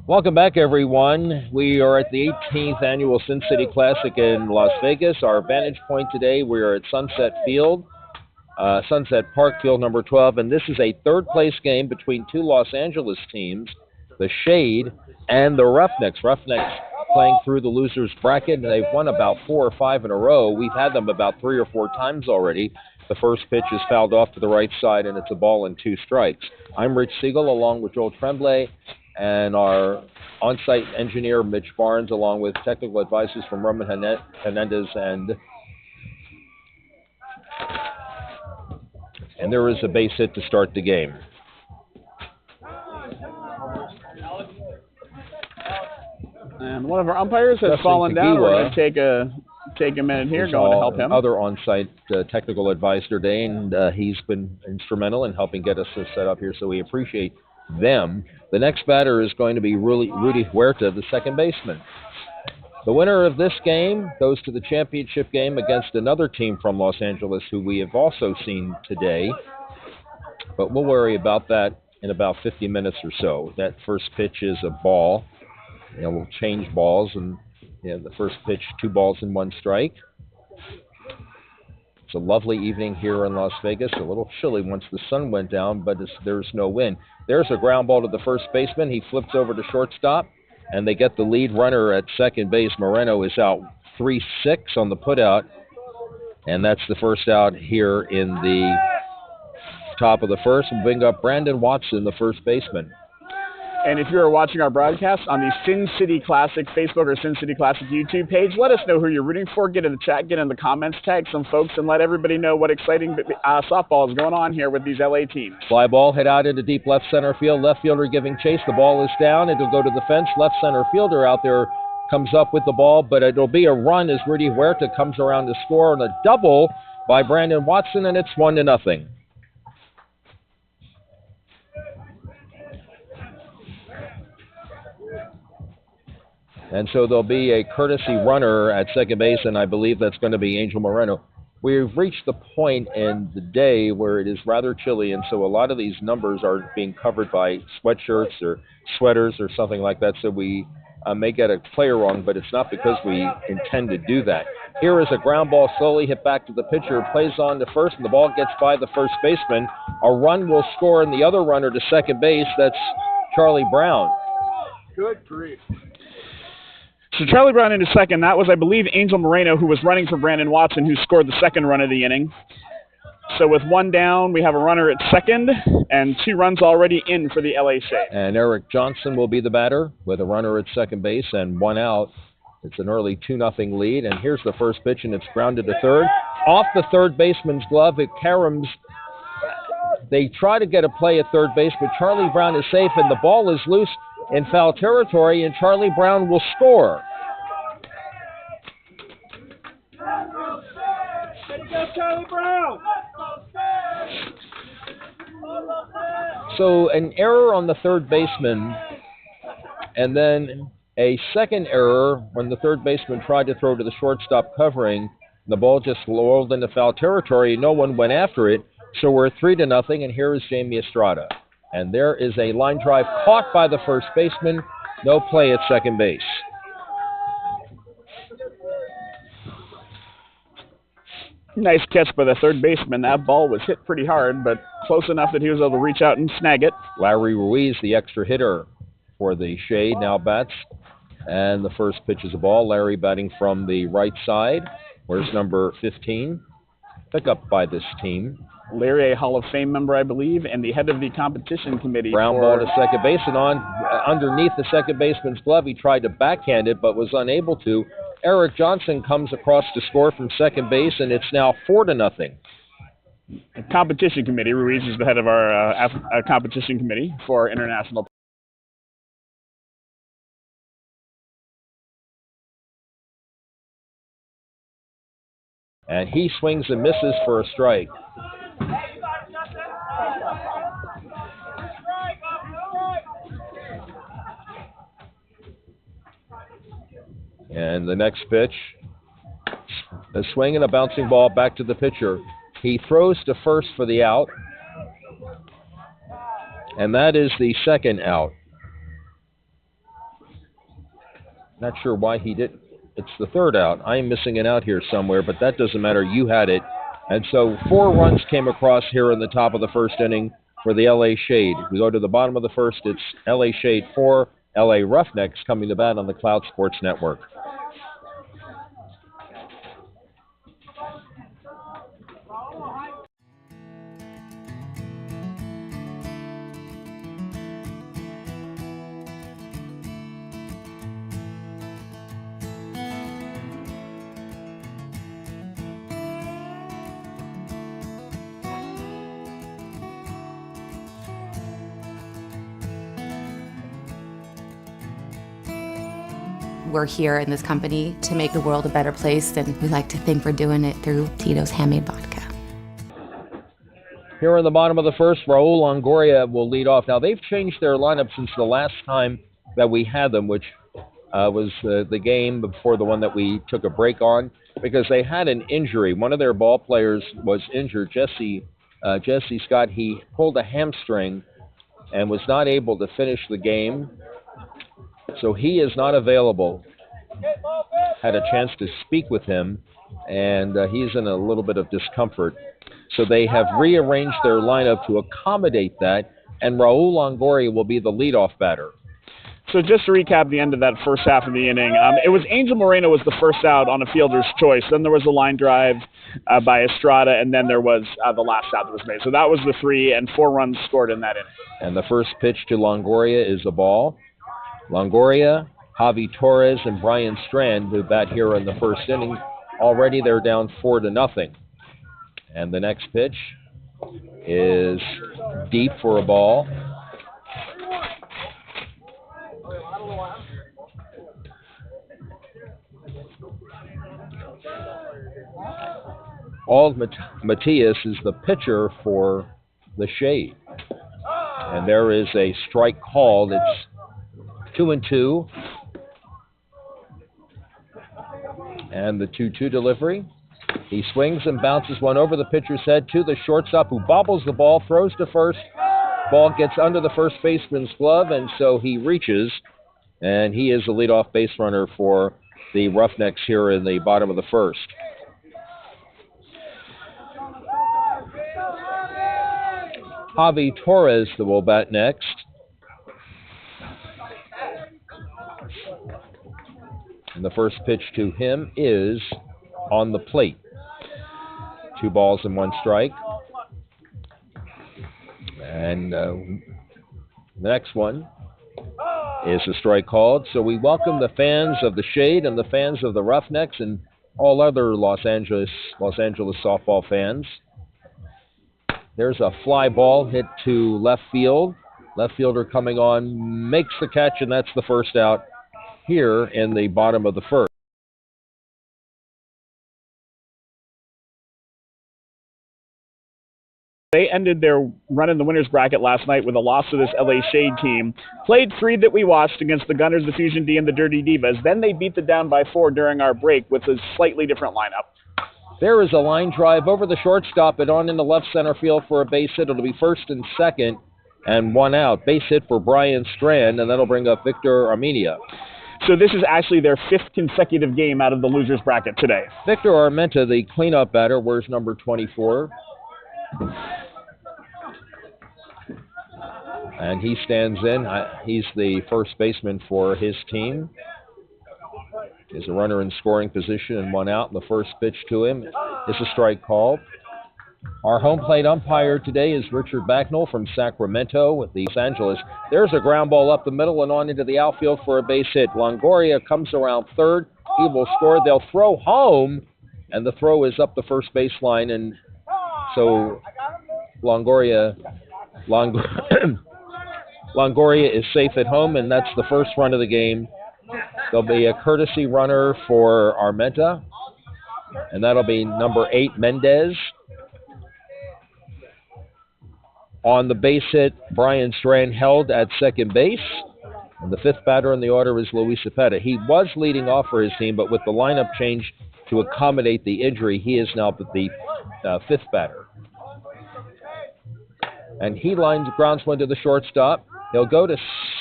Welcome back, everyone. We are at the 18th annual Sin City Classic in Las Vegas. Our vantage point today, we are at Sunset Field, Sunset Park Field number 12, and this is a third-place game between two Los Angeles teams, the Shade and the Roughnecks. Roughnecks playing through the losers bracket, and they've won about 4 or 5 in a row. We've had them about 3 or 4 times already. The first pitch is fouled off to the right side, and it's a ball and 2 strikes. I'm Rich Siegel, along with Joel Tremblay, and our on-site engineer, Mitch Barnes, along with technical advices from Roman Hernandez, and there is a base hit to start the game. And one of our umpires has fallen down. We're going to take a minute here, going to help him. Other on-site technical advisor, Dane, he's been instrumental in helping get us set up here, so we appreciate them. The next batter is going to be Rudy Huerta, the second baseman. The winner of this game goes to the championship game against another team from Los Angeles who we have also seen today, but we'll worry about that in about 50 minutes or so. That first pitch is a ball. We'll change balls, and the first pitch, 2 balls and 1 strike. It's a lovely evening here in Las Vegas. A little chilly once the sun went down, but there's no wind. There's a ground ball to the first baseman. He flips over to shortstop, and they get the lead runner at second base. Moreno is out 3-6 on the putout, and that's the first out here in the top of the first. We'll bring up Brandon Watson, the first baseman. And if you're watching our broadcast on the Sin City Classic Facebook or Sin City Classic YouTube page, let us know who you're rooting for. Get in the chat, get in the comments, tag some folks, and let everybody know what exciting softball is going on here with these LA teams. Fly ball hit out into deep left center field. Left fielder giving chase. The ball is down. It'll go to the fence. Left center fielder out there comes up with the ball, but it'll be a run as Rudy Huerta comes around to score on a double by Brandon Watson, and it's 1-0. And so there'll be a courtesy runner at second base, and I believe that's going to be Angel Moreno. We've reached the point in the day where it is rather chilly, and so a lot of these numbers are being covered by sweatshirts or sweaters or something like that, so we may get a player wrong, but it's not because we intend to do that. Here is a ground ball slowly hit back to the pitcher, plays on to first, and the ball gets by the first baseman. A run will score, and the other runner to second base, that's Charlie Brown. Good grief. So Charlie Brown into second. That was, I believe, Angel Moreno, who was running for Brandon Watson, who scored the second run of the inning. So with 1 down, we have a runner at second and 2 runs already in for the LA Shade. And Eric Johnson will be the batter with a runner at second base and 1 out. It's an early 2-0 lead. And here's the first pitch, and it's grounded to third. Off the third baseman's glove, it caroms. They try to get a play at third base, but Charlie Brown is safe, and the ball is loose in foul territory, and Charlie Brown will score. Charlie Brown! So an error on the third baseman, and then a second error when the third baseman tried to throw to the shortstop covering. The ball just rolled into foul territory. No one went after it, so we're 3-0, and here is Jamie Estrada. And there is a line drive caught by the first baseman. No play at second base. Nice catch by the third baseman. That ball was hit pretty hard, but close enough that he was able to reach out and snag it. Larry Ruiz, the extra hitter for the Shade, now bats. And the first pitch is a ball. Larry batting from the right side. Where's number 15? Pick up by this team. Larry, a Hall of Fame member, I believe, and the head of the competition committee. Ground ball to second base, and underneath the second baseman's glove, he tried to backhand it, but was unable to. Eric Johnson comes across to score from second base, and it's now 4-0. The competition committee. Ruiz is the head of our competition committee for international. And he swings and misses for a strike. And the next pitch, a swing and a bouncing ball back to the pitcher. He throws to first for the out. And that is the second out. Not sure why he did. It's the third out. I am missing an out here somewhere, but that doesn't matter. You had it. And so 4 runs came across here in the top of the first inning for the LA Shade. We go to the bottom of the first. It's LA Shade 4, LA Roughnecks coming to bat on the Cloud Sports Network. We're here in this company to make the world a better place, and we like to think we're doing it through Tito's Handmade Vodka. Here in the bottom of the first, Raul Longoria will lead off. Now, they've changed their lineup since the last time that we had them, which was the game before the one that we took a break on, because they had an injury. One of their ball players was injured, Jesse Scott. He pulled a hamstring and was not able to finish the game. So he is not available. Had a chance to speak with him, and he's in a little bit of discomfort. So they have rearranged their lineup to accommodate that, and Raul Longoria will be the leadoff batter. So just to recap the end of that first half of the inning, it was Angel Moreno was the first out on a fielder's choice. Then there was a line drive by Estrada, and then there was the last out that was made. So that was the 3, and 4 runs scored in that inning. And the first pitch to Longoria is a ball. Longoria, Javi Torres, and Brian Strand who bat here in the first inning. Already they're down 4-0. And the next pitch is deep for a ball. Ald Matias is the pitcher for the Shade. And there is a strike called. It's 2-2. And the 2-2 delivery. He swings and bounces one over the pitcher's head to the shortstop, who bobbles the ball, throws to first. Ball gets under the first baseman's glove, and so he reaches. And he is the leadoff base runner for the Roughnecks here in the bottom of the first. Javi Torres will bat next. And the first pitch to him is on the plate. 2 balls and 1 strike. And the next one is a strike called. So we welcome the fans of the Shade and the fans of the Roughnecks and all other Los Angeles softball fans. There's a fly ball hit to left field. Left fielder coming on, makes the catch, and that's the first out here in the bottom of the first. They ended their run in the winner's bracket last night with a loss to this LA Shade team. Played 3 that we watched against the Gunners, the Fusion D, and the Dirty Divas. Then they beat the Down by 4 during our break with a slightly different lineup. There is a line drive over the shortstop and on into left center field for a base hit. It'll be first and second and 1 out. Base hit for Brian Strand, and that'll bring up Victor Armenia. So this is actually their 5th consecutive game out of the loser's bracket today. Victor Armenta, the cleanup batter, wears number 24. And he stands in. He's the first baseman for his team. He's a runner in scoring position and 1 out. And the first pitch to him is a strike call. Our home plate umpire today is Richard Backnell from Sacramento with the Los Angeles. There's a ground ball up the middle and on into the outfield for a base hit. Longoria comes around third. He will score. They'll throw home, and the throw is up the first baseline. And so Longoria is safe at home, and that's the first run of the game. There'll be a courtesy runner for Armenta, and that'll be number 8, Mendez. On the base hit, Brian Strand held at second base. And the 5th batter in the order is Luis Cepeda. He was leading off for his team, but with the lineup change to accommodate the injury, he is now the 5th batter. And he grounds one to the shortstop. He'll go to,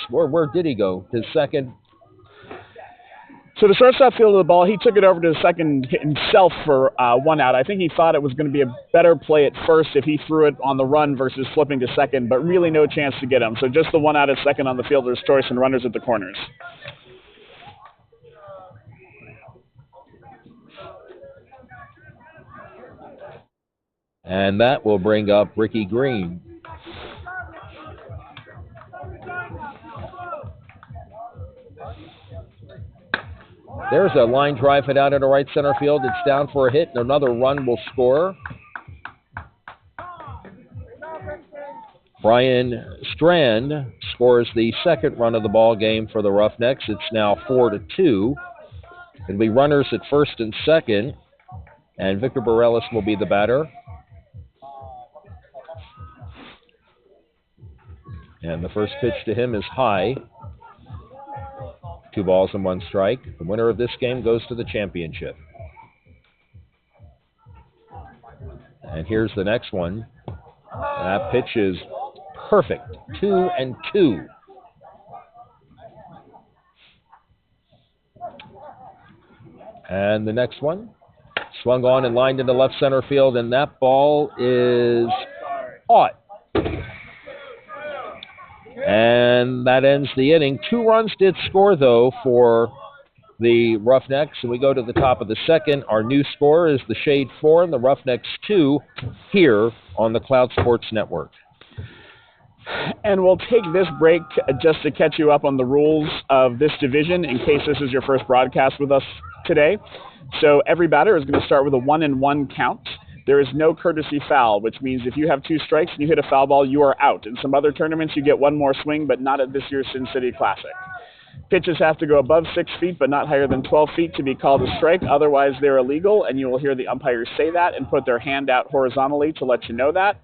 where did he go? To second. So the shortstop fielded the ball. He took it over to the second himself for 1 out. I think he thought it was going to be a better play at first if he threw it on the run versus flipping to second, but really no chance to get him. So just the 1 out at second on the fielder's choice and runners at the corners. And that will bring up Ricky Green. There's a line drive hit out into right center field. It's down for a hit, and another run will score. Brian Strand scores the second run of the ball game for the Roughnecks. It's now 4-2. It'll be runners at first and second, and Victor Bareilles will be the batter. And the first pitch to him is high. 2 balls and 1 strike. The winner of this game goes to the championship. And here's the next one. That pitch is perfect. 2-2. And the next one, swung on and lined into left center field, and that ball is caught. And that ends the inning. 2 runs did score, though, for the Roughnecks. And we go to the top of the second. Our new score is the Shade 4 and the Roughnecks 2 here on the Cloud Sports Network. And we'll take this break just to catch you up on the rules of this division in case this is your first broadcast with us today. So every batter is going to start with a 1-1 count. There is no courtesy foul, which means if you have 2 strikes and you hit a foul ball, you are out. In some other tournaments, you get 1 more swing, but not at this year's Sin City Classic. Pitches have to go above 6 feet, but not higher than 12 feet to be called a strike. Otherwise, they're illegal, and you will hear the umpires say that and put their hand out horizontally to let you know that.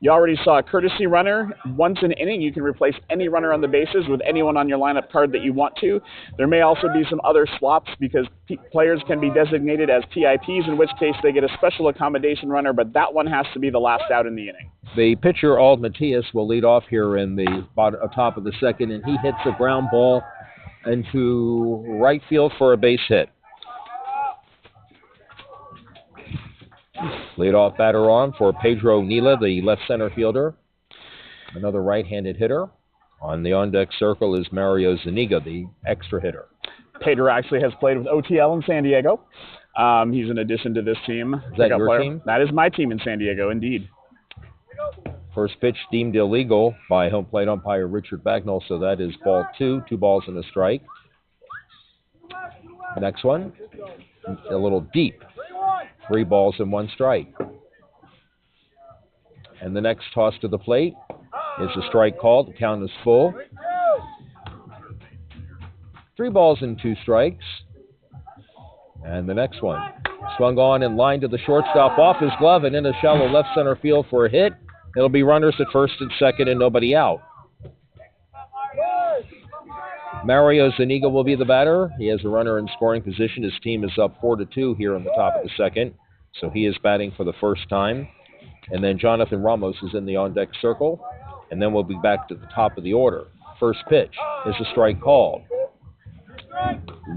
You already saw a courtesy runner. Once an inning, you can replace any runner on the bases with anyone on your lineup card that you want to. There may also be some other swaps because players can be designated as PIPs, in which case they get a special accommodation runner, but that one has to be the last out in the inning. The pitcher, Ald Matias, will lead off here in the top of the second, and he hits a ground ball into right field for a base hit. Leadoff batter on for Pedro Nila, the left center fielder. Another right-handed hitter. On the on-deck circle is Mario Zuniga, the extra hitter. Pedro actually has played with OTL in San Diego. He's an addition to this team. Is that your team? That is my team in San Diego, indeed. First pitch deemed illegal by home plate umpire Richard Bagnall, so that is ball 2, 2 balls and a strike. The next one, a little deep. 3 balls and 1 strike. And the next toss to the plate is a strike called. The count is full. 3 balls and 2 strikes. And the next one, swung on and lined to the shortstop off his glove and in a shallow left center field for a hit. It'll be runners at first and second and nobody out. Mario Zuniga will be the batter. He has a runner in scoring position. His team is up 4-2 here on the top of the second, so he is batting for the first time. And then Jonathan Ramos is in the on-deck circle, and then we'll be back to the top of the order. First pitch is a strike called.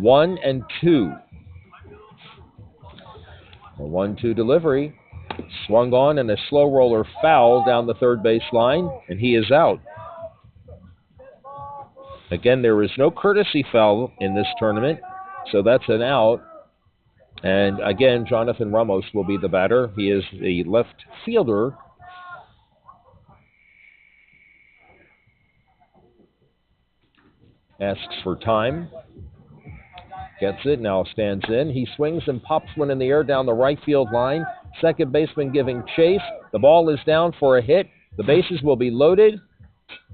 1-2. A 1-2 delivery. Swung on and a slow roller foul down the third base line, and he is out. Again, there is no courtesy foul in this tournament, so that's an out. And again, Jonathan Ramos will be the batter. He is the left fielder. Asks for time. Gets it, now stands in. He swings and pops one in the air down the right field line. Second baseman giving chase. The ball is down for a hit. The bases will be loaded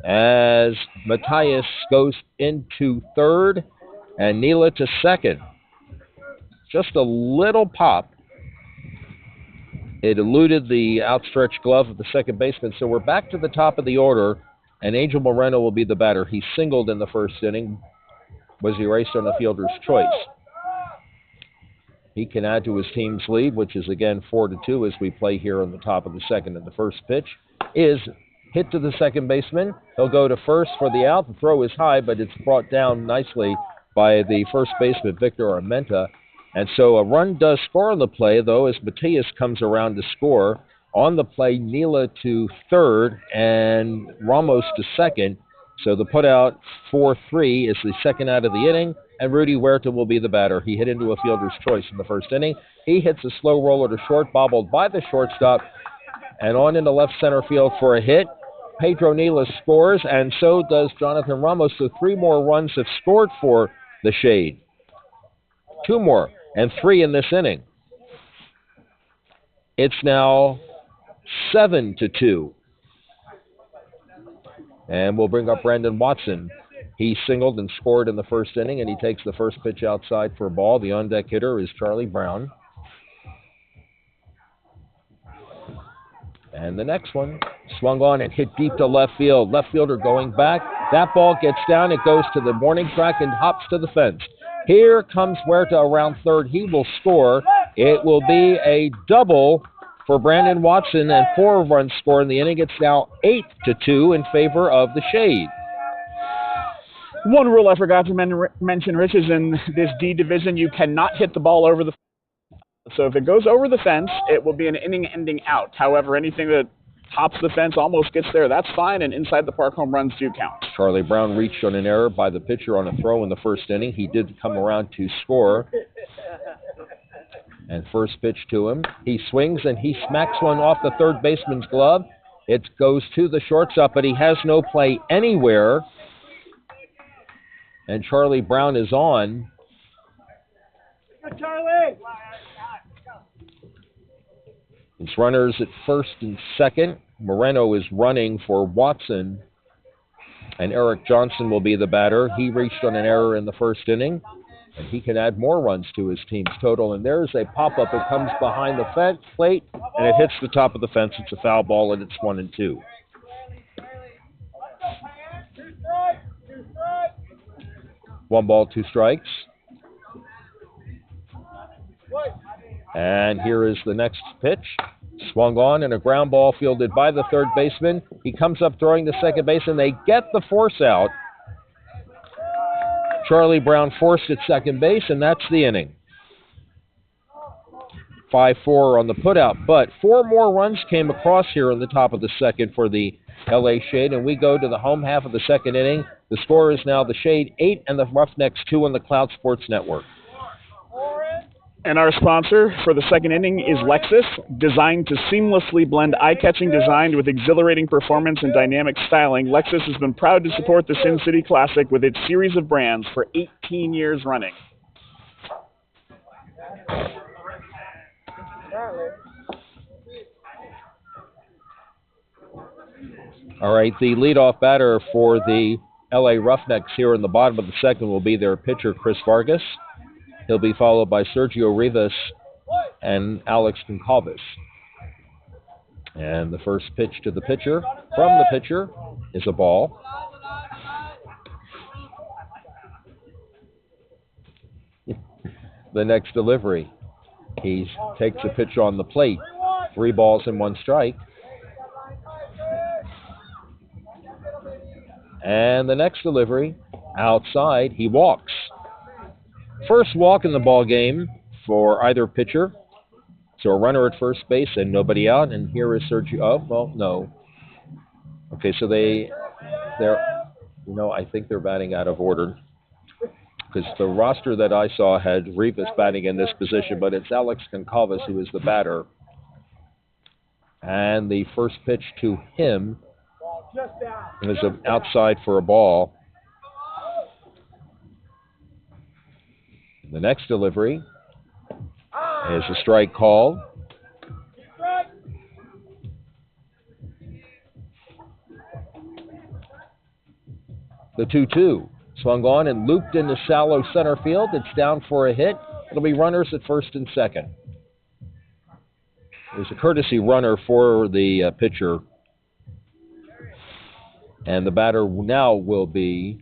as Matthias goes into third and Nila to second. Just a little pop. It eluded the outstretched glove of the second baseman, so we're back to the top of the order, and Angel Moreno will be the batter. He singled in the first inning, was erased on the fielder's choice. He can add to his team's lead, which is again 4-2 as we play here on the top of the second. And the first pitch is hit to the second baseman. He'll go to first for the out. The throw is high, but it's brought down nicely by the first baseman, Victor Armenta. And so a run does score on the play, though, as Matias comes around to score. On the play, Neela to third and Ramos to second. So the putout 4-3 is the second out of the inning, and Rudy Huerta will be the batter. He hit into a fielder's choice in the first inning. He hits a slow roller to short, bobbled by the shortstop, and on into left center field for a hit. Pedro Neela scores, and so does Jonathan Ramos. So 3 more runs have scored for the Shade. 2 more, and 3 in this inning. It's now 7-2. And we'll bring up Brandon Watson. He singled and scored in the first inning, and he takes the first pitch outside for a ball. The on-deck hitter is Charlie Brown. And the next one swung on and hit deep to left field. Left fielder going back. That ball gets down. It goes to the warning track and hops to the fence. Here comes Huerta around third. He will score. It will be a double for Brandon Watson, and 4 runs score in the inning. It's now 8-2 in favor of the Shade. One rule I forgot to mention, Rich, is in this D division, you cannot hit the ball over the fence. So if it goes over the fence, it will be an inning-ending out. However, anything that hops the fence, almost gets there, that's fine, and inside the park home runs do count. Charlie Brown reached on an error by the pitcher on a throw in the first inning. He did come around to score. And first pitch to him. He swings and he smacks one off the third baseman's glove. It goes to the shortstop, but he has no play anywhere. And Charlie Brown is on. Charlie! It's runners at first and second. Moreno is running for Watson. And Eric Johnson will be the batter. He reached on an error in the first inning. And he can add more runs to his team's total. And there's a pop-up. It comes behind the fence plate, and it hits the top of the fence. It's a foul ball, and it's 1-2. One ball, 2 strikes. And here is the next pitch. Swung on, and a ground ball fielded by the third baseman. He comes up throwing to second base, and they get the force out. Charlie Brown forced at second base, and that's the inning. 5-4 on the putout, but 4 more runs came across here in the top of the second for the LA Shade, and we go to the home half of the second inning. The score is now the Shade 8 and the Roughnecks 2 on the Cloud Sports Network. And our sponsor for the second inning is Lexus, designed to seamlessly blend eye-catching design with exhilarating performance and dynamic styling. Lexus has been proud to support the Sin City Classic with its series of brands for 18 years running. All right, the leadoff batter for the LA Roughnecks here in the bottom of the second will be their pitcher, Chris Vargas. He'll be followed by Sergio Rivas and Alex Goncalves. And the first pitch to the pitcher, from the pitcher, is a ball. The next delivery, he takes a pitch on the plate. 3 balls and 1 strike. And the next delivery, outside, he walks. First walk in the ball game for either pitcher. So a runner at first base and nobody out. And here is Sergio. Oh, well, no. Okay, so I think they're batting out of order. Because the roster that I saw had Rivas batting in this position, but it's Alex Goncalves who is the batter. And the first pitch to him is outside for a ball. The next delivery is a strike called. The 2-2 swung on and looped into shallow center field. It's down for a hit. It'll be runners at first and second. There's a courtesy runner for the pitcher. And the batter now will be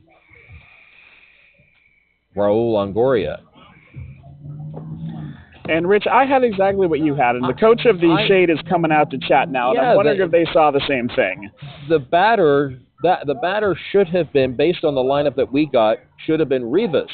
Raul Longoria. And, Rich, I had exactly what you had, and the coach of the Shade is coming out to chat now, and I'm wondering if they saw the same thing. The batter should have been, based on the lineup that we got, should have been Rivas.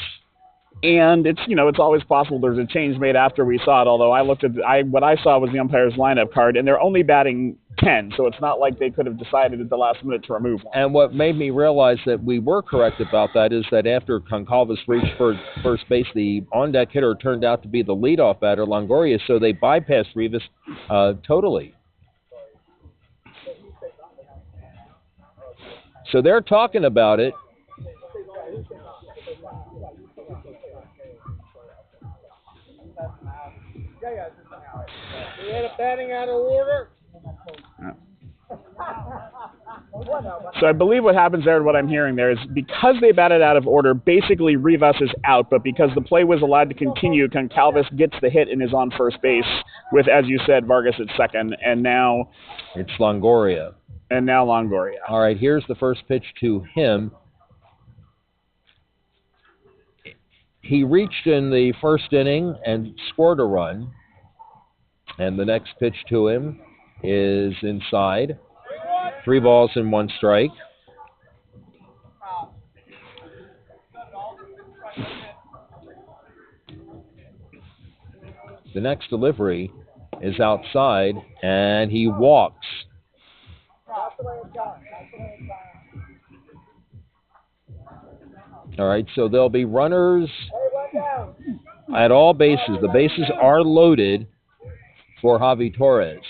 And it's, you know, it's always possible there's a change made after we saw it, although what I saw was the umpire's lineup card, and they're only batting 10, so it's not like they could have decided at the last minute to remove one. And what made me realize that we were correct about that is that after Goncalves reached for first base, the on-deck hitter turned out to be the leadoff batter, Longoria, so they bypassed Rivas totally. So they're talking about it. We had a batting out of order. So I believe what happens there, what I'm hearing there, is because they batted out of order, basically Rivas is out, but because the play was allowed to continue, Goncalves gets the hit and is on first base with, as you said, Vargas at second, and now it's Longoria. And now Longoria. All right, here's the first pitch to him. He reached in the first inning and scored a run. And the next pitch to him is inside. 3 balls and 1 strike. The next delivery is outside, and he walks. All right, so there'll be runners at all bases. The bases are loaded for Javi Torres.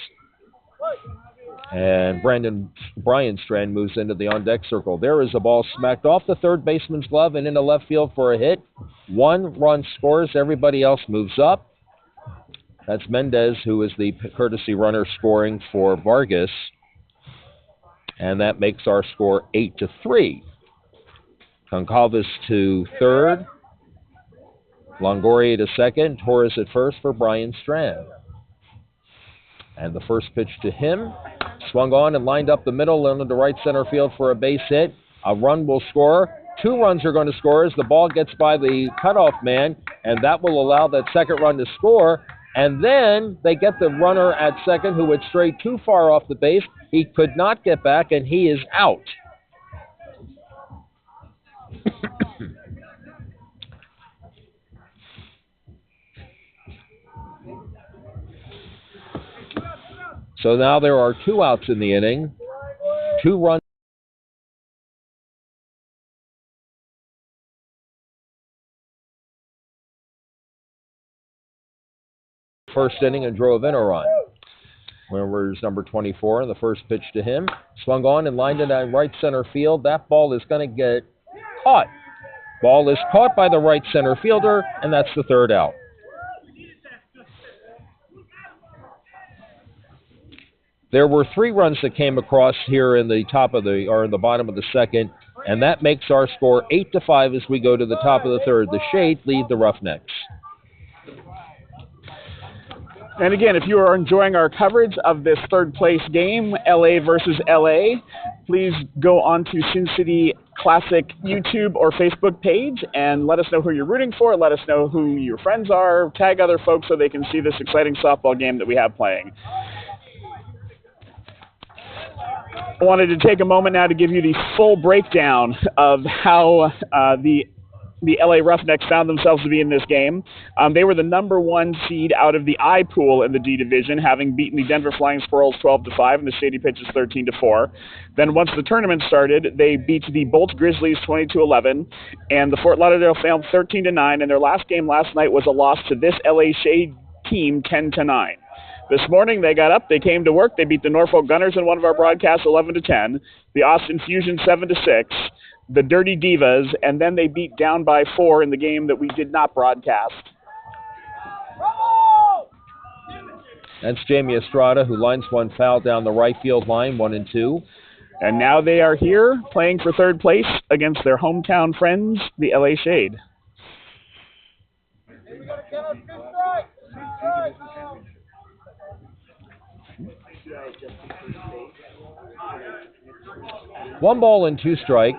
And Brian Strand moves into the on-deck circle. There is a ball smacked off the third baseman's glove and into left field for a hit. 1 run scores. Everybody else moves up. That's Mendez, who is the courtesy runner scoring for Vargas. And that makes our score 8-3. Goncalves to third. Longoria to second. Torres at first for Brian Strand. And the first pitch to him, swung on and lined up the middle into the right center field for a base hit. A run will score. 2 runs are going to score as the ball gets by the cutoff man, and that will allow that second run to score. And then they get the runner at second who had strayed too far off the base. He could not get back, and he is out. So now there are 2 outs in the inning. 2 runs. First inning and drove in a run. Where's number 24, and the first pitch to him. Swung on and lined it at right center field. That ball is going to get caught. Ball is caught by the right center fielder, and that's the 3rd out. There were 3 runs that came across here in the bottom of the second, and that makes our score 8-5 as we go to the top of the 3rd. The Shade lead the Roughnecks. And again, if you are enjoying our coverage of this 3rd place game, LA versus LA, please go on to Sin City Classic YouTube or Facebook page and let us know who you're rooting for. Let us know who your friends are. Tag other folks so they can see this exciting softball game that we have playing. I wanted to take a moment now to give you the full breakdown of how the LA Roughnecks found themselves to be in this game. They were the number 1 seed out of the I pool in the D division, having beaten the Denver Flying Squirrels 12-5 and the Shady Pitches 13-4. Then once the tournament started, they beat the Bolt Grizzlies 22-11 and the Fort Lauderdale Phantoms 13-9. And their last game last night was a loss to this LA Shade team 10-9. This morning, they got up, they came to work, they beat the Norfolk Gunners in one of our broadcasts 11-10, the Austin Fusion 7-6, the Dirty Divas, and then they beat down by 4 in the game that we did not broadcast. That's Jamie Estrada, who lines one foul down the right field line, 1-2. And now they are here playing for 3rd place against their hometown friends, the LA Shade. One ball and 2 strikes.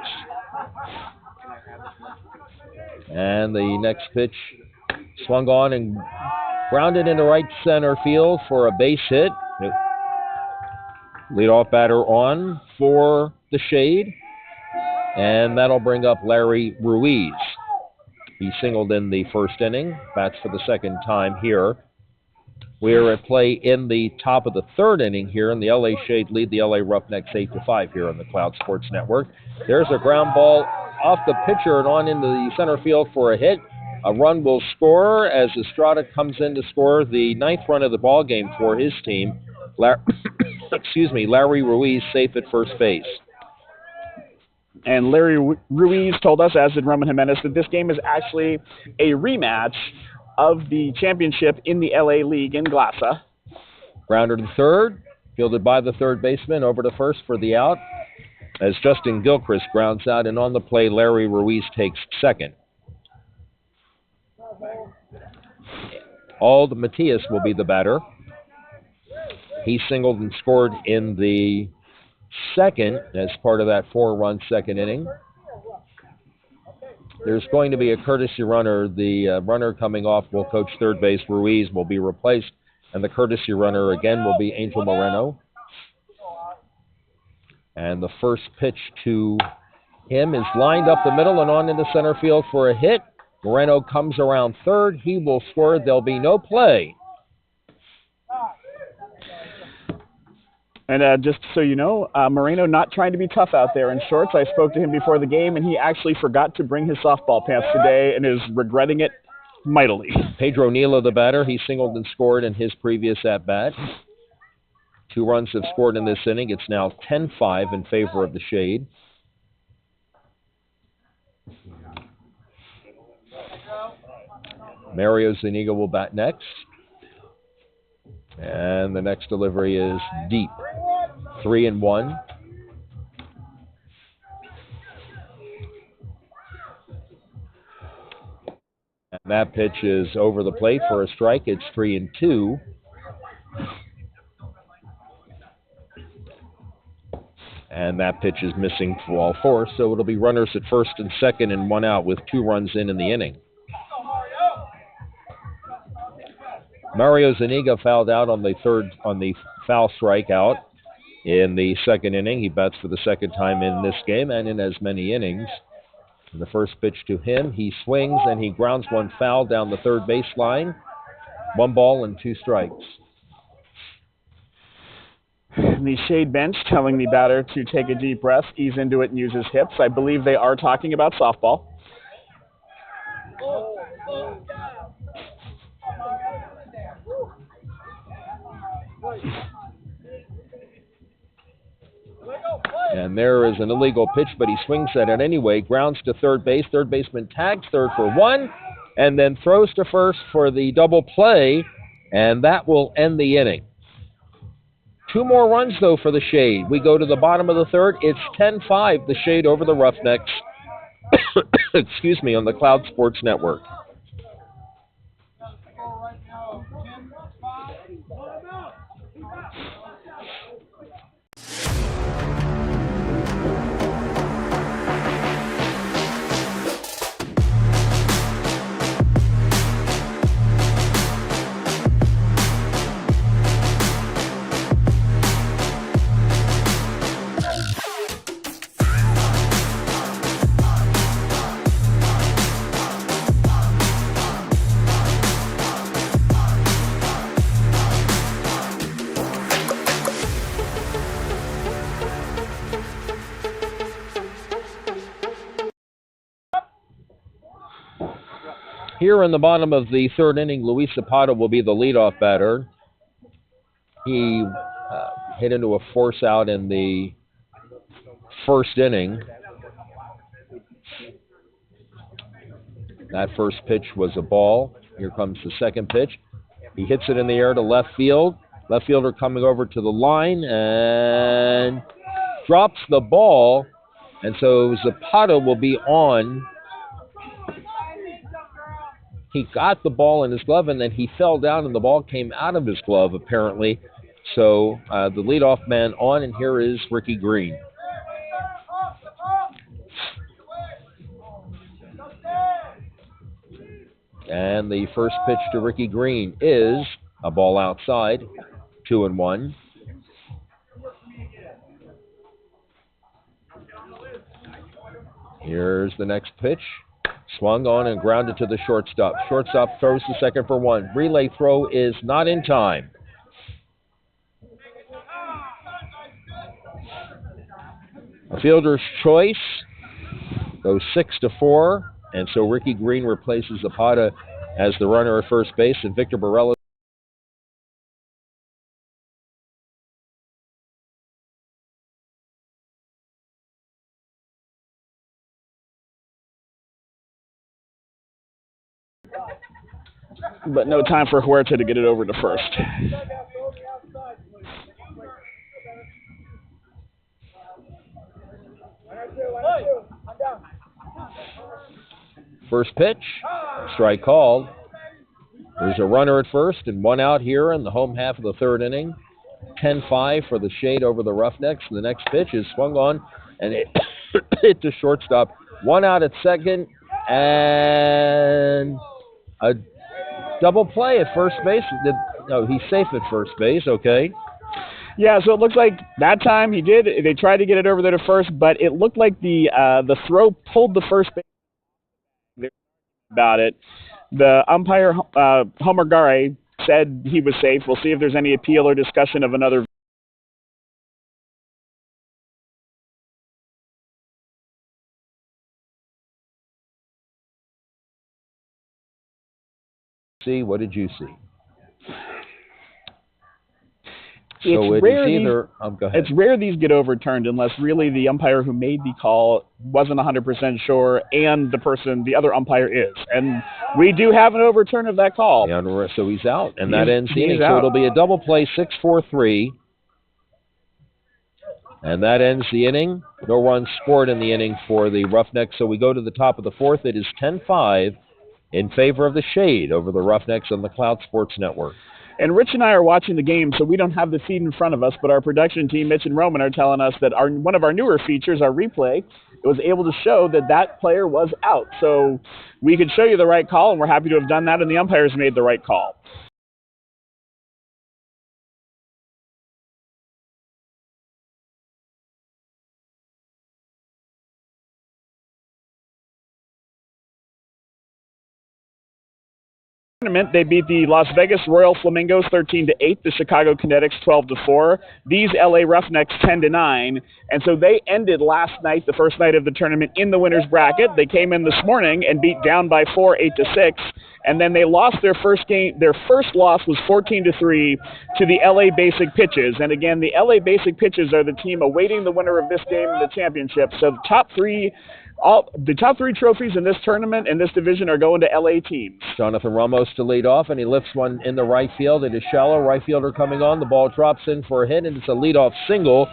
And the next pitch swung on and grounded into right center field for a base hit. Leadoff batter on for the Shade. And that'll bring up Larry Ruiz. He singled in the first inning, bats for the second time here. We are at play in the top of the third inning here, and the LA Shade lead the LA Roughnecks 8-5 here on the Cloud Sports Network. There's a ground ball off the pitcher and on into the center field for a hit. A run will score as Estrada comes in to score the 9th run of the ball game for his team. Larry Ruiz safe at first base. And Larry Ruiz told us, as did Roman Jimenez, that this game is actually a rematch of the championship in the LA League in Glassa. Grounder to third, fielded by the third baseman, over to first for the out, as Justin Gilchrist grounds out, and on the play, Larry Ruiz takes second. Ald Matias will be the batter. He singled and scored in the second as part of that 4-run second inning. There's going to be a courtesy runner. The runner coming off will coach third base. Ruiz will be replaced, and the courtesy runner again will be Angel Moreno. And the first pitch to him is lined up the middle and on into center field for a hit. Moreno comes around third. He will score. There'll be no play. And just so you know, Moreno not trying to be tough out there in shorts. I spoke to him before the game, and he actually forgot to bring his softball pants today and is regretting it mightily. Pedro Nila, the batter, he singled and scored in his previous at-bat. 2 runs have scored in this inning. It's now 10-5 in favor of the Shade. Mario Zuniga will bat next. And the next delivery is deep. 3-1. And that pitch is over the plate for a strike. It's 3-2. And that pitch is missing for all 4, so it'll be runners at first and second and 1 out with 2 runs in the inning. Mario Zuniga fouled out on the foul strikeout in the second inning. He bats for the second time in this game and in as many innings. The first pitch to him, he swings and he grounds one foul down the third baseline. 1 ball and 2 strikes. The Shade bench telling the batter to take a deep breath, ease into it, and use his hips. I believe they are talking about softball. And there is an illegal pitch, but he swings at it anyway, grounds to third base. Third baseman tags third for 1, and then throws to first for the double play, and that will end the inning. 2 more runs, though, for the Shade. We go to the bottom of the third. It's 10-5, the Shade over the Roughnecks, excuse me, on the Cloud Sports Network. Here in the bottom of the third inning, Luis Zapata will be the leadoff batter. He hit into a force out in the first inning. That first pitch was a ball. Here comes the second pitch. He hits it in the air to left field. Left fielder coming over to the line and drops the ball. And so Zapata will be on. He got the ball in his glove, and then he fell down, and the ball came out of his glove, apparently. So the leadoff man on, and here is Ricky Green. And the first pitch to Ricky Green is a ball outside, 2-1. Here's the next pitch. Swung on and grounded to the shortstop. Shortstop throws to second for one. Relay throw is not in time. A fielder's choice goes 6-4, and so Ricky Green replaces Zapata as the runner at first base, and Victor Borrello but no time for Huerta to get it over to first. First pitch, strike called. There's a runner at first and one out here in the home half of the third inning. 10-5 for the Shade over the Roughnecks. The next pitch is swung on and it hit to shortstop. One out at second and a double play at first base. No, he's safe at first base. Okay. Yeah, so it looks like that time they tried to get it over there to first, but it looked like the throw pulled the first base about it. The umpire, Homer Gare, said he was safe. We'll see if there's any appeal or discussion of another. See, what did you see? It's So it rare is either. Go ahead. It's rare these get overturned unless really the umpire who made the call wasn't 100% sure and the other umpire is. And we do have an overturn of that call. Yeah, so he's out, and that ends the he's inning. So out. it'll be a double play, 6-4-3. And that ends the inning. No runs scored in the inning for the Roughnecks. So we go to the top of the fourth. It is 10-5 in favor of the Shade over the Roughnecks on the Cloud Sports Network. And Rich and I are watching the game, so we don't have the feed in front of us, but our production team, Mitch and Roman, are telling us that one of our newer features, our replay, was able to show that player was out. So we could show you the right call, and we're happy to have done that, and the umpires made the right call. They beat the Las Vegas Royal Flamingos 13-8, the Chicago Kinetics 12-4, these LA Roughnecks 10-9, and so they ended last night, the first night of the tournament, in the winner's bracket. They came in this morning and beat down by 4, 8-6, and then they lost their first game. Their first loss was 14-3 to the LA Basic Pitches, and again, the LA Basic Pitches are the team awaiting the winner of this game in the championship. So the top three trophies in this tournament and this division are going to LA teams. Jonathan Ramos to lead off, and he lifts one in the right field. It is shallow. Right fielder coming on. The ball drops in for a hit, and it's a leadoff single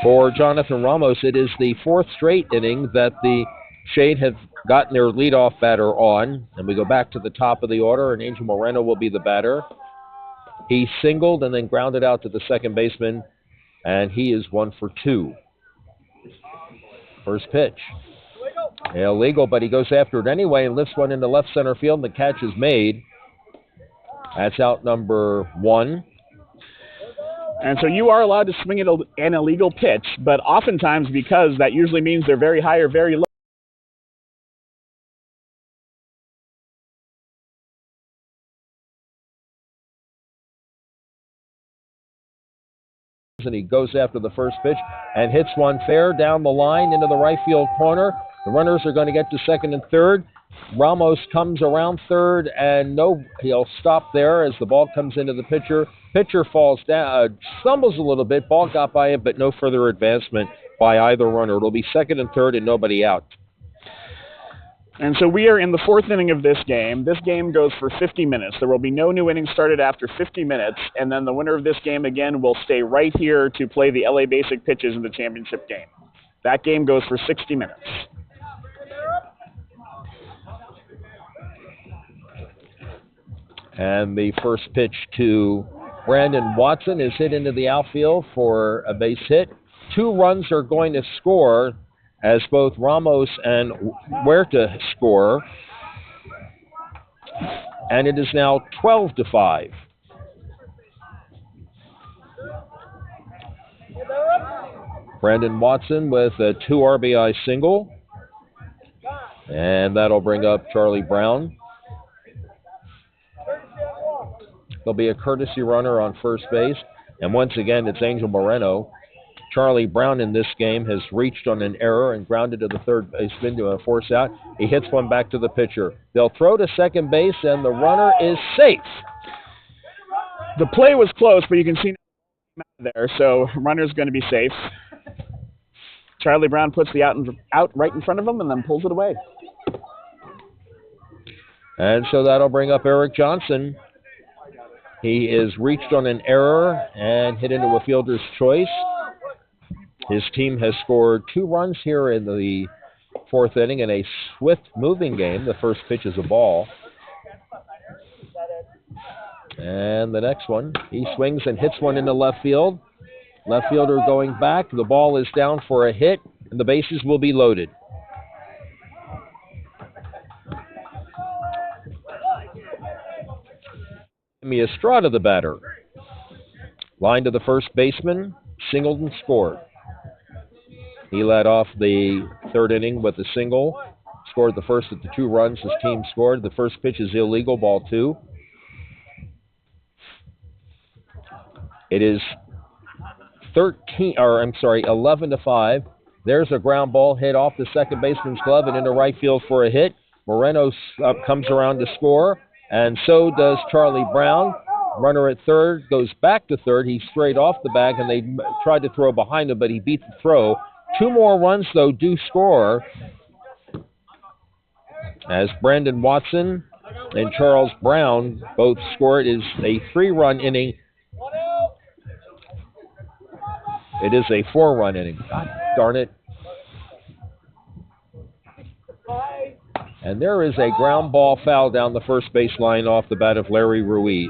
for Jonathan Ramos. It is the fourth straight inning that the Shade have gotten their leadoff batter on. And we go back to the top of the order, and Angel Moreno will be the batter. He singled and then grounded out to the second baseman, and he is 1 for 2. First pitch. Illegal, but he goes after it anyway and lifts one into left center field, and the catch is made. That's out number 1. And so you are allowed to swing an illegal pitch, but oftentimes, because that usually means they're very high or very low, and he goes after the first pitch and hits one fair down the line into the right field corner. The runners are going to get to second and third. Ramos comes around third, and he'll stop there as the ball comes into the pitcher. Pitcher falls down, stumbles a little bit. Ball got by him, but no further advancement by either runner. It'll be second and third and nobody out. And so we are in the fourth inning of this game. This game goes for 50 minutes. There will be no new innings started after 50 minutes, and then the winner of this game, again, will stay right here to play the LA Basic Pitches in the championship game. That game goes for 60 minutes. And the first pitch to Brandon Watson is hit into the outfield for a base hit. 2 runs are going to score as both Ramos and Huerta score. And it is now 12-5. Brandon Watson with a 2 RBI single. And that'll bring up Charlie Brown. There'll be a courtesy runner on first base. And once again, it's Angel Moreno. Charlie Brown in this game has reached on an error and grounded to the third baseman to a force out. He hits one back to the pitcher. They'll throw to second base, and the runner is safe. The play was close, but you can see there, so runner's going to be safe. Charlie Brown puts the out right in front of him and then pulls it away. And so that'll bring up Eric Johnson. He is reached on an error and hit into a fielder's choice. His team has scored 2 runs here in the 4th inning in a swift-moving game. The first pitch is a ball. And the next one, he swings and hits one into left field. Left fielder going back. The ball is down for a hit, and the bases will be loaded. Jamie Estrada, the batter. Line to the first baseman, singled and scored. He led off the 3rd inning with a single, scored the first of the 2 runs his team scored. The first pitch is illegal, ball 2. It is 11-5. There's a ground ball hit off the second baseman's glove and into right field for a hit. Moreno comes around to score, and so does Charlie Brown. Runner at third goes back to third. He's straight off the bag, and they tried to throw behind him, but he beat the throw. 2 more runs, though, do score as Brandon Watson and Charles Brown both score. It is a 3-run inning. It is a 4-run inning. God darn it. And there is a ground ball foul down the first base line off the bat of Larry Ruiz.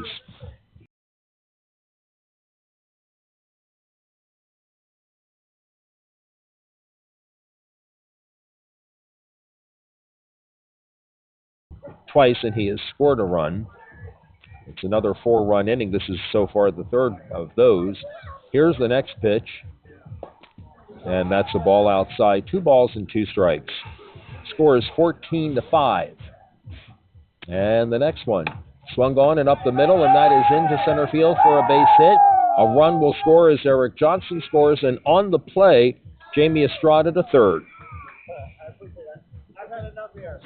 Twice, and he has scored a run. It's another 4-run inning. This is so far the 3rd of those. Here's the next pitch, and that's a ball outside. 2 balls and 2 strikes. Score is 14-5. And the next one, swung on and up the middle, and that is into center field for a base hit. A run will score as Eric Johnson scores, and on the play, Jamie Estrada to third. I've had enough here.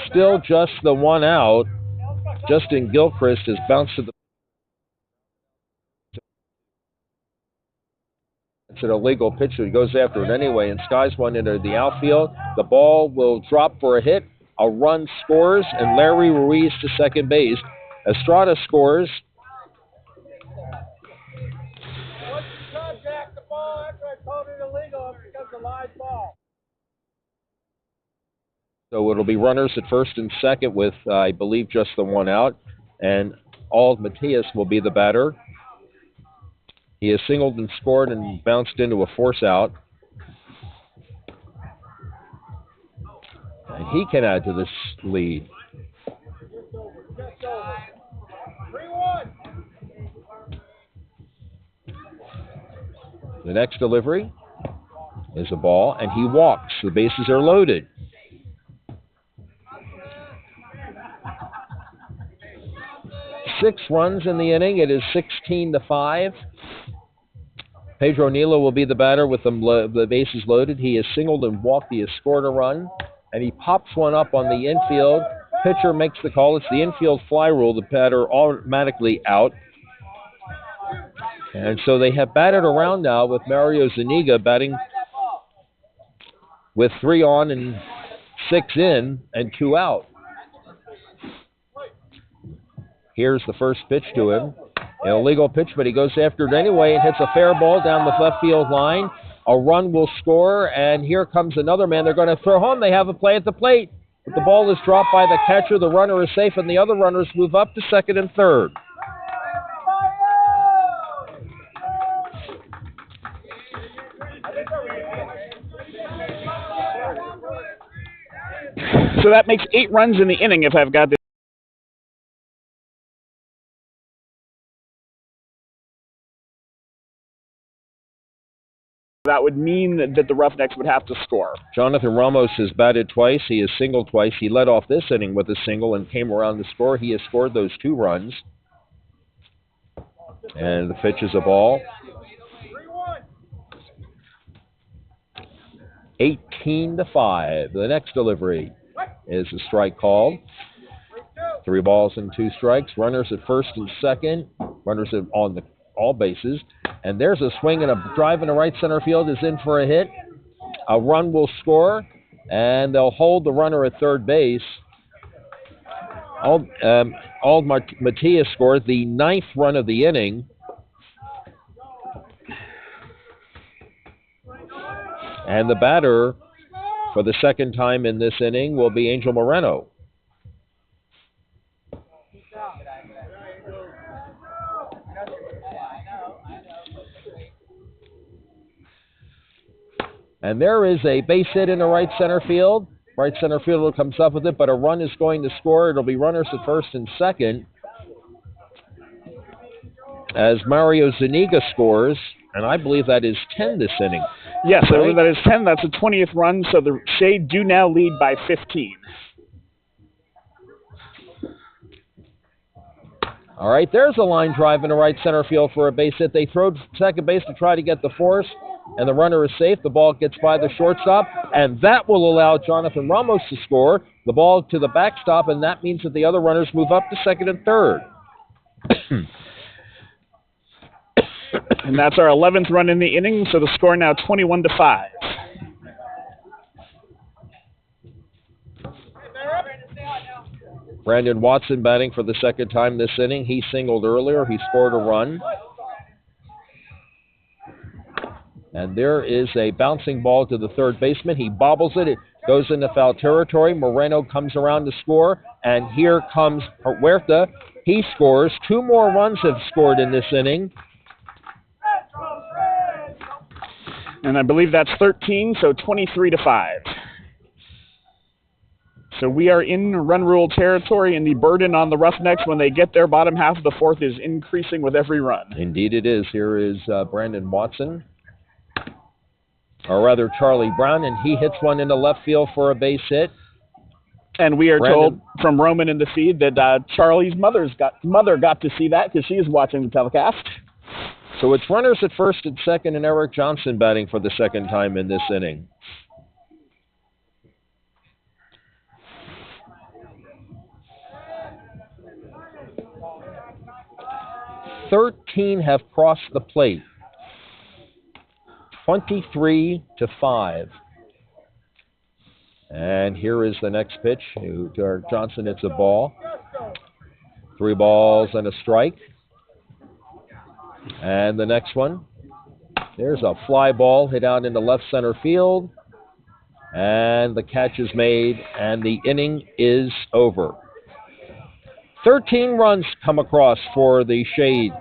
Still just the 1 out. Justin Gilchrist has bounced to the... It's an illegal pitch, so he goes after it anyway and skies one into the outfield. The ball will drop for a hit. A run scores, and Larry Ruiz to second base. Estrada scores. Once you contact the ball after I called it illegal, it becomes a live ball. So it'll be runners at first and second with, I believe, just the 1 out. And Ald Matias will be the batter. He has singled and scored and bounced into a force out. And he can add to this lead. Just over. 3-1. The next delivery is a ball, and he walks. The bases are loaded. Six runs in the inning. It is 16-5. Pedro Nilo will be the batter with the bases loaded. He has singled and walked. He has scored a run, and he pops one up on the infield. Pitcher makes the call. It's the infield fly rule. The batter automatically out. And so they have batted around now with Mario Zuniga batting with 3 on and 6 in and 2 out. Here's the first pitch to him. An illegal pitch, but he goes after it anyway and hits a fair ball down the left field line. A run will score, and here comes another man. They're going to throw home. They have a play at the plate. But the ball is dropped by the catcher. The runner is safe, and the other runners move up to second and third. So that makes 8 runs in the inning if I've got this. that would mean that the Roughnecks would have to score. Jonathan Ramos has batted twice. He has singled twice. He led off this inning with a single and came around to score. He has scored those 2 runs. And the pitch is a ball. 18-5. The next delivery is a strike called. 3 balls and 2 strikes. Runners at first and second. Runners on all bases. And there's a swing and a drive in the right center field is in for a hit. A run will score, and they'll hold the runner at third base. Ald Matias scored the 9th run of the inning. And the batter for the second time in this inning will be Angel Moreno. And there is a base hit in the right center field. Right center fielder comes up with it, but a run is going to score. It'll be runners at first and second as Mario Zuniga scores, and I believe that is 10 this inning. Yes, Right? I believe that is 10. That's the 20th run, so the Shade do now lead by 15. All right, there's a line drive in the right center field for a base hit. They throw to second base to try to get the force, and the runner is safe. The ball gets by the shortstop, and that will allow Jonathan Ramos to score. The ball to the backstop, and that means that the other runners move up to second and third. And that's our 11th run in the inning, so the score now 21-5. Brandon Watson batting for the second time this inning. He singled earlier. He scored a run. And there is a bouncing ball to the third baseman. He bobbles it. It goes into foul territory. Moreno comes around to score. And here comes Huerta. He scores. 2 more runs have scored in this inning. And I believe that's 13, so 23-5. So we are in run rule territory, and the burden on the Roughnecks when they get their bottom half of the fourth is increasing with every run. Indeed it is. Here is Brandon Watson, or rather Charlie Brown, and he hits one into left field for a base hit. And we are Brandon. told from Roman in the feed that Charlie's mother got to see that because she is watching the telecast. So it's runners at first and second, and Eric Johnson batting for the second time in this inning. "13 have crossed the plate. 23-5. And here is the next pitch. To Eric Johnson, it's a ball. 3 balls and a strike. And the next one, there's a fly ball hit out into left center field. And the catch is made, and the inning is over. 13 runs come across for the Shade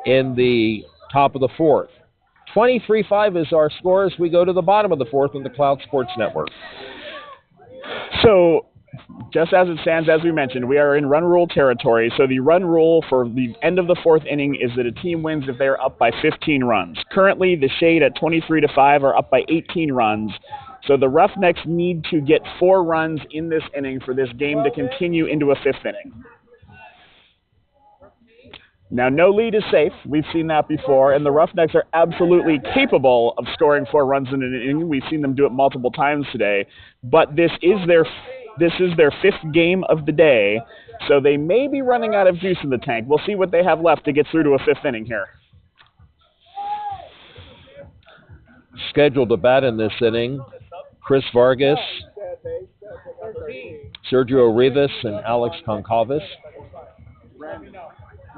in the top of the fourth. 23-5 is our score as we go to the bottom of the fourth on the Cloud Sports Network. So, just as it stands, as we mentioned, we are in run rule territory. So the run rule for the end of the fourth inning is that a team wins if they are up by 15 runs. Currently, the Shade at 23-5 are up by 18 runs. So the Roughnecks need to get 4 runs in this inning for this game to continue into a 5th inning. Now, no lead is safe. We've seen that before, and the Roughnecks are absolutely capable of scoring 4 runs in an inning. We've seen them do it multiple times today. But this is their 5th game of the day, so they may be running out of juice in the tank. We'll see what they have left to get through to a 5th inning here. Scheduled to bat in this inning, Chris Vargas, Sergio Rivas, and Alex Concalves.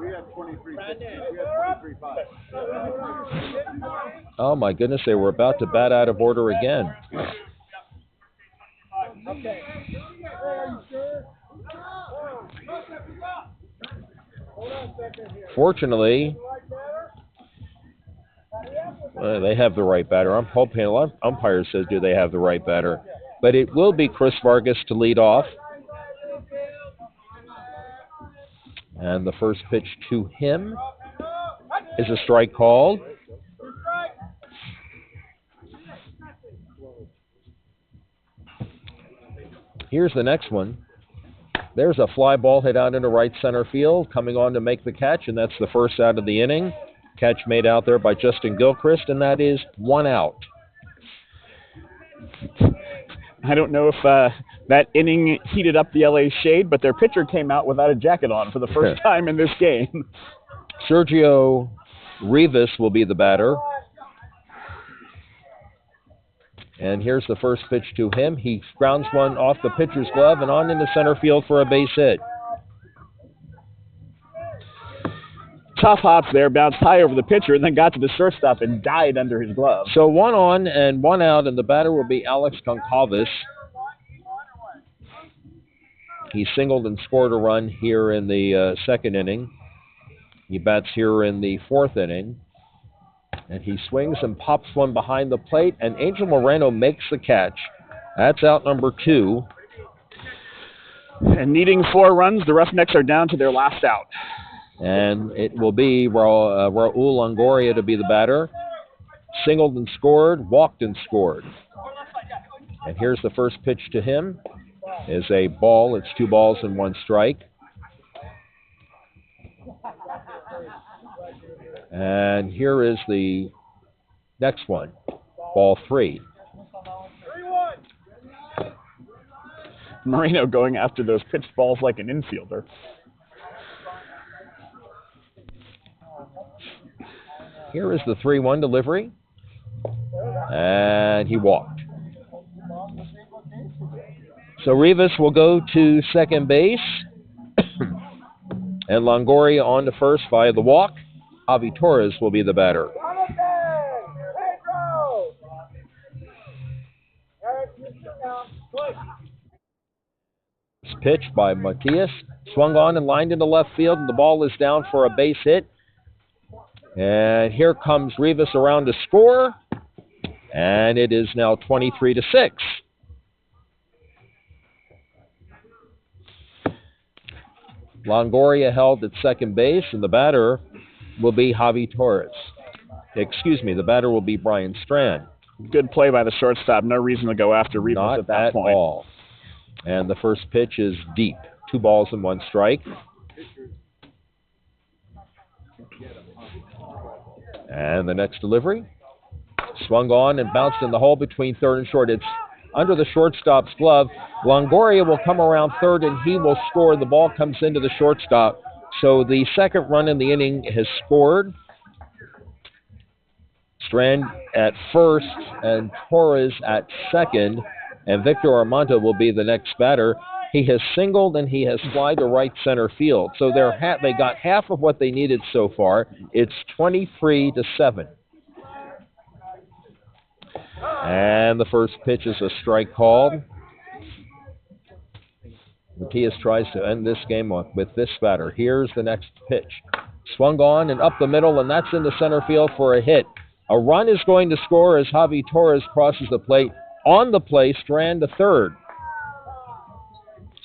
We had 23-5. Oh my goodness, they were about to bat out of order again. Okay. Are you sure? Hold on a second here. Fortunately, Right batter? they have the right batter. I'm hoping a lot of umpires says, do they have the right batter? But it will be Chris Vargas to lead off. And the first pitch to him is a strike called. Here's the next one. There's a fly ball hit out into right center field, coming on to make the catch, and that's the first out of the inning. Catch made out there by Justin Gilchrist, and that is 1 out. I don't know if that inning heated up the LA Shade, but their pitcher came out without a jacket on for the first time in this game. Sergio Rivas will be the batter. And here's the first pitch to him. He grounds one off the pitcher's glove and on into center field for a base hit. Tough hops there, bounced high over the pitcher, and then got to the shortstop and died under his glove. So 1 on and 1 out, and the batter will be Alex Goncalves. He singled and scored a run here in the second inning. He bats here in the fourth inning. And he swings and pops one behind the plate, and Angel Moreno makes the catch. That's out number 2. And needing 4 runs, the Roughnecks are down to their last out. And it will be Raul Longoria to be the batter. Singled and scored, walked and scored. And here's the first pitch to him. Is a ball. It's 2 balls and 1 strike. And here is the next one, ball 3. Moreno going after those pitched balls like an infielder. Here is the 3-1 delivery. And he walked. So Rivas will go to second base. And Longoria on to first via the walk. Javi Torres will be the batter. This pitch by Matias. Swung on and lined into left field, and the ball is down for a base hit. And here comes Rivas around to score. And it is now 23-6. Longoria held at second base, and the batter will be Javi Torres. Excuse me, the batter will be Brian Strand. Good play by the shortstop. No reason to go after Rivas Not at that point. All. And the first pitch is deep. 2 balls and 1 strike. And the next delivery. Swung on and bounced in the hole between third and short. It's under the shortstop's glove. Longoria will come around third, and he will score. The ball comes into the shortstop. So the second run in the inning has scored. Strand at first and Torres at second. And Victor Armando will be the next batter. He has singled and he has flied to right center field. So they got half of what they needed so far. It's 23-7. And the first pitch is a strike called. Matias tries to end this game with this batter. Here's the next pitch. Swung on and up the middle, and that's into center field for a hit. A run is going to score as Javi Torres crosses the plate. On the play, Strand to third.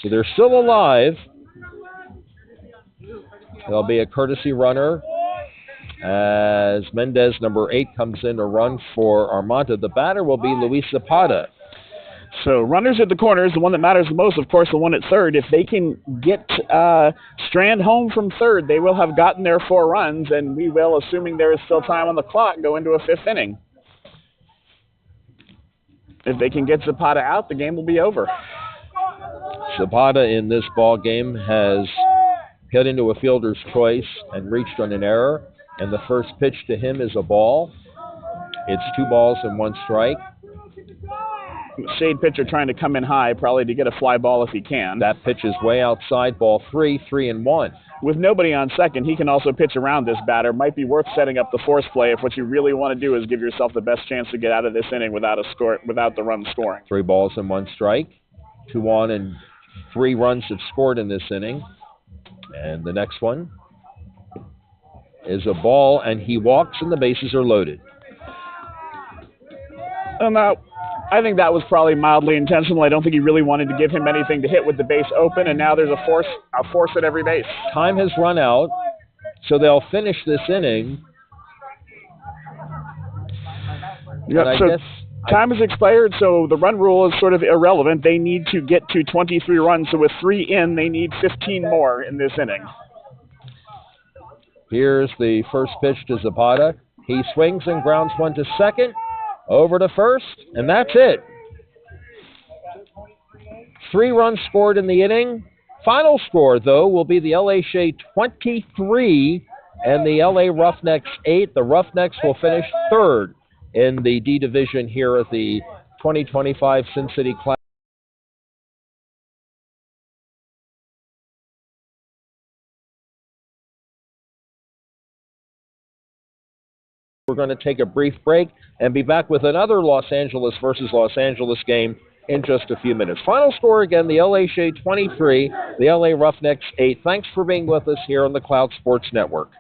So they're still alive. There'll be a courtesy runner as Mendez, number 8, comes in to run for Armando. The batter will be Luis Zapata. So runners at the corners, the one that matters the most, of course, the one at third. If they can get Strand home from third, they will have gotten their 4 runs, and we will, assuming there is still time on the clock, go into a 5th inning. If they can get Zapata out, the game will be over. Zapata in this ball game has hit into a fielder's choice and reached on an error, and the first pitch to him is a ball. It's 2 balls and 1 strike. Shade pitcher trying to come in high, probably to get a fly ball if he can. That pitch is way outside, ball 3, 3-1. With nobody on second, he can also pitch around this batter. Might be worth setting up the force play if what you really want to do is give yourself the best chance to get out of this inning without the run scoring. 3 balls and 1 strike. 2 on and 3 runs have scored in this inning. And the next one is a ball, and he walks, and the bases are loaded. I think that was probably mildly intentional. I don't think he really wanted to give him anything to hit with the base open, and now there's a force at every base. Time has run out, so they'll finish this inning. Time has expired, so the run rule is sort of irrelevant. They need to get to 23 runs, so with 3 in, they need 15 more in this inning. Here's the first pitch to Zapata. He swings and grounds one to second, over to first, and that's it. 3 runs scored in the inning. Final score, though, will be the LA Shea 23 and the LA Roughnecks 8. The Roughnecks will finish third in the D division here at the 2025 Sin City Classic. We're going to take a brief break and be back with another Los Angeles versus Los Angeles game in just a few minutes. Final score again, the LA Shea 23, the LA Roughnecks 8. Thanks for being with us here on the Cloud Sports Network.